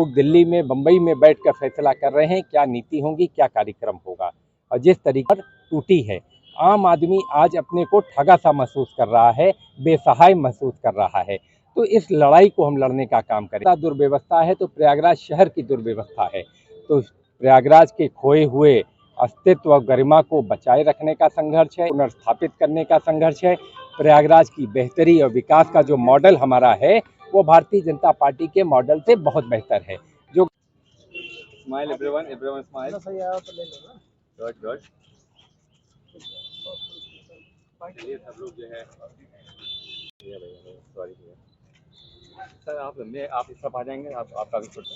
लोग दिल्ली में, बम्बई में बैठकर फैसला कर रहे हैं क्या नीति होगी, क्या कार्यक्रम होगा। और जिस तरीके पर टूटी है, आम आदमी आज अपने को ठगा सा महसूस कर रहा है, बेसहाय महसूस कर रहा है। तो इस लड़ाई को हम लड़ने का काम करें। दुर्व्यवस्था है तो प्रयागराज शहर की दुर्व्यवस्था है, तो प्रयागराज के खोए हुए अस्तित्व और गरिमा को बचाए रखने का संघर्ष है, पुनर्स्थापित करने का संघर्ष है। प्रयागराज की बेहतरी और विकास का जो मॉडल हमारा है वो भारतीय जनता पार्टी के मॉडल से बहुत बेहतर है। जो smile everyone smile. Good good. चलिए सब लोग जो है, सॉरी सर, आप इस तरफ आ जाएंगे, आपका भी छोटा।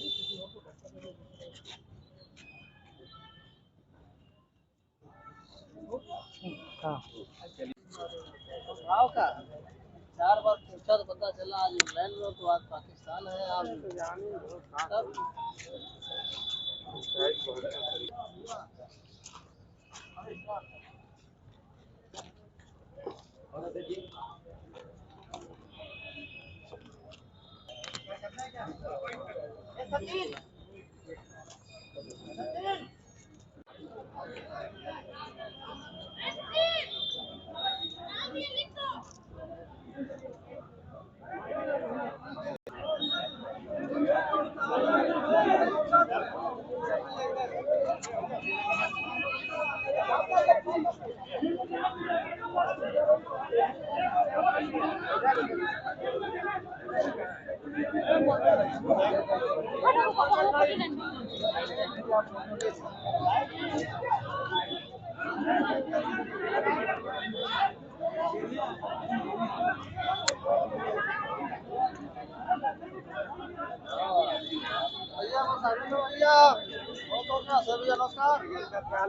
गाँव का 4 बार पूछा तो पता चला आज इंग्लैंड में, तो आज पाकिस्तान है। आप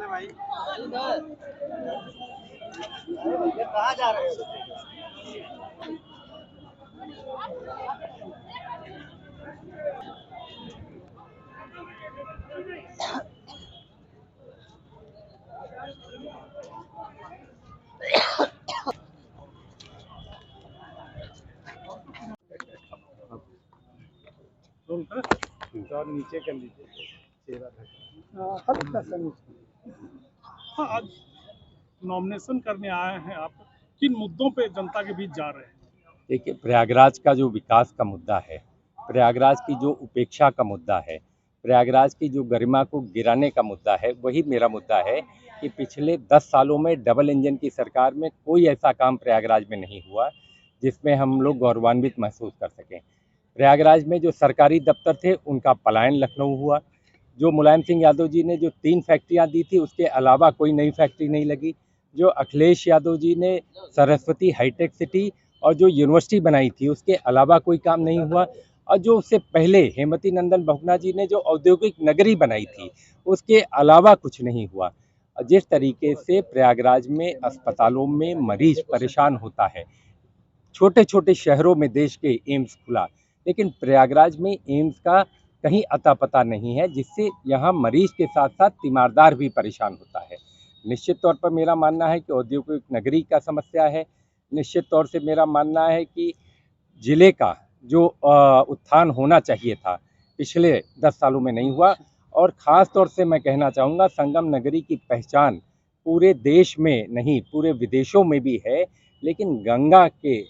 भाई कहाँ जा रहे हो? नीचे कर लीजिए हल्का सा नीचे। हाँ, आज नॉमिनेशन करने आए हैं आप, किन मुद्दों पे जनता के बीच जा रहे हैं? देखिए, प्रयागराज का जो विकास का मुद्दा है, प्रयागराज की जो उपेक्षा का मुद्दा है, प्रयागराज की जो गरिमा को गिराने का मुद्दा है, वही मेरा मुद्दा है कि पिछले 10 सालों में डबल इंजन की सरकार में कोई ऐसा काम प्रयागराज में नहीं हुआ जिसमें हम लोग गौरवान्वित महसूस कर सकें। प्रयागराज में जो सरकारी दफ्तर थे उनका पलायन लखनऊ हुआ। जो मुलायम सिंह यादव जी ने जो 3 फैक्ट्रियां दी थी उसके अलावा कोई नई फैक्ट्री नहीं लगी। जो अखिलेश यादव जी ने सरस्वती हाईटेक सिटी और जो यूनिवर्सिटी बनाई थी उसके अलावा कोई काम नहीं हुआ। और जो उससे पहले हेमवती नंदन बहुगुणा जी ने जो औद्योगिक नगरी बनाई थी उसके अलावा कुछ नहीं हुआ। जिस तरीके से प्रयागराज में अस्पतालों में मरीज परेशान होता है, छोटे छोटे शहरों में देश के एम्स खुला, लेकिन प्रयागराज में एम्स का कहीं अता पता नहीं है, जिससे यहाँ मरीज के साथ साथ तीमारदार भी परेशान होता है। निश्चित तौर पर मेरा मानना है कि औद्योगिक नगरी का समस्या है। निश्चित तौर से मेरा मानना है कि जिले का जो उत्थान होना चाहिए था पिछले 10 सालों में नहीं हुआ। और ख़ास तौर से मैं कहना चाहूँगा, संगम नगरी की पहचान पूरे देश में नहीं पूरे विदेशों में भी है, लेकिन गंगा के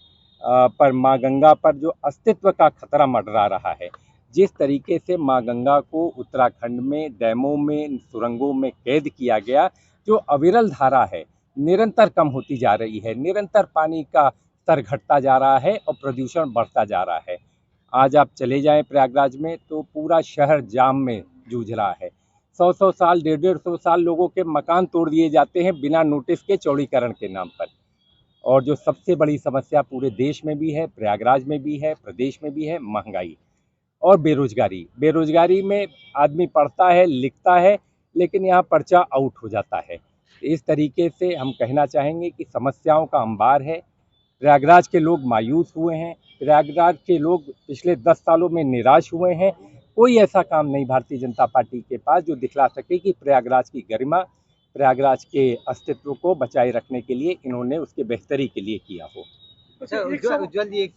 पर माँ गंगा पर जो अस्तित्व का खतरा मंडरा रहा है, जिस तरीके से माँ गंगा को उत्तराखंड में डैमों में सुरंगों में कैद किया गया, जो अविरल धारा है निरंतर कम होती जा रही है, निरंतर पानी का स्तर घटता जा रहा है और प्रदूषण बढ़ता जा रहा है। आज आप चले जाएं प्रयागराज में तो पूरा शहर जाम में जूझ रहा है। 100 साल 150 साल लोगों के मकान तोड़ दिए जाते हैं बिना नोटिस के चौड़ीकरण के नाम पर। और जो सबसे बड़ी समस्या पूरे देश में भी है, प्रयागराज में भी है, प्रदेश में भी है, महंगाई और बेरोजगारी। बेरोजगारी में आदमी पढ़ता है लिखता है लेकिन यहाँ पर्चा आउट हो जाता है। इस तरीके से हम कहना चाहेंगे कि समस्याओं का अंबार है। प्रयागराज के लोग मायूस हुए हैं, प्रयागराज के लोग पिछले 10 सालों में निराश हुए हैं। कोई ऐसा काम नहीं भारतीय जनता पार्टी के पास जो दिखला सके कि प्रयागराज की गरिमा, प्रयागराज के अस्तित्व को बचाए रखने के लिए इन्होंने उसके बेहतरी के लिए किया हो। उज्ज्वल जी,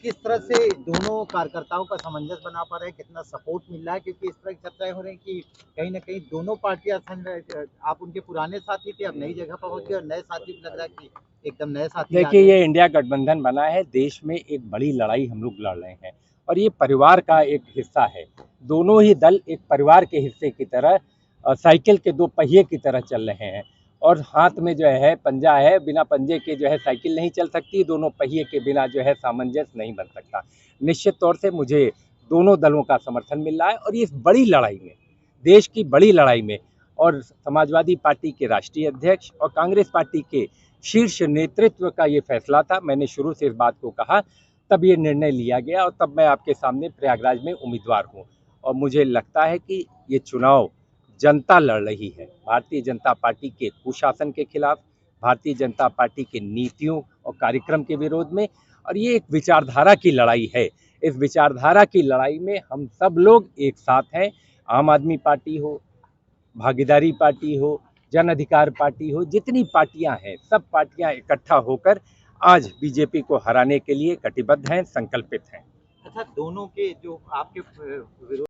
किस तरह से दोनों कार्यकर्ताओं का सामंजस्य बना पा रहे हैं, कितना सपोर्ट मिल रहा है, क्योंकि इस तरह की चर्चाएं हो रही हैं कि कहीं ना कहीं दोनों पार्टियां आप उनके पुराने साथी थे, अब नई जगह पर पहुंचे और नए साथी भी लग रहा है कि एकदम नए साथी आ देखिए, गए। ये इंडिया गठबंधन बना है, देश में एक बड़ी लड़ाई हम लोग लड़ रहे हैं और ये परिवार का एक हिस्सा है। दोनों ही दल एक परिवार के हिस्से की तरह साइकिल के दो पहिए की तरह चल रहे हैं और हाथ में जो है पंजा है, बिना पंजे के जो है साइकिल नहीं चल सकती, दोनों पहिए के बिना जो है सामंजस्य नहीं बन सकता। निश्चित तौर से मुझे दोनों दलों का समर्थन मिल रहा है और इस बड़ी लड़ाई में, देश की बड़ी लड़ाई में, और समाजवादी पार्टी के राष्ट्रीय अध्यक्ष और कांग्रेस पार्टी के शीर्ष नेतृत्व का ये फैसला था। मैंने शुरू से इस बात को कहा, तब ये निर्णय लिया गया और तब मैं आपके सामने प्रयागराज में उम्मीदवार हूँ और मुझे लगता है कि ये चुनाव जनता लड़ रही है, भारतीय जनता पार्टी के कुशासन के खिलाफ, भारतीय जनता पार्टी के नीतियों और कार्यक्रम के विरोध में, और ये एक विचारधारा की लड़ाई है। इस विचारधारा की लड़ाई में हम सब लोग एक साथ हैं। आम आदमी पार्टी हो, भागीदारी पार्टी हो, जन अधिकार पार्टी हो, जितनी पार्टियां हैं, सब पार्टियां इकट्ठा होकर आज बीजेपी को हराने के लिए कटिबद्ध हैं, संकल्पित हैं। अच्छा, दोनों के जो आपके विरोध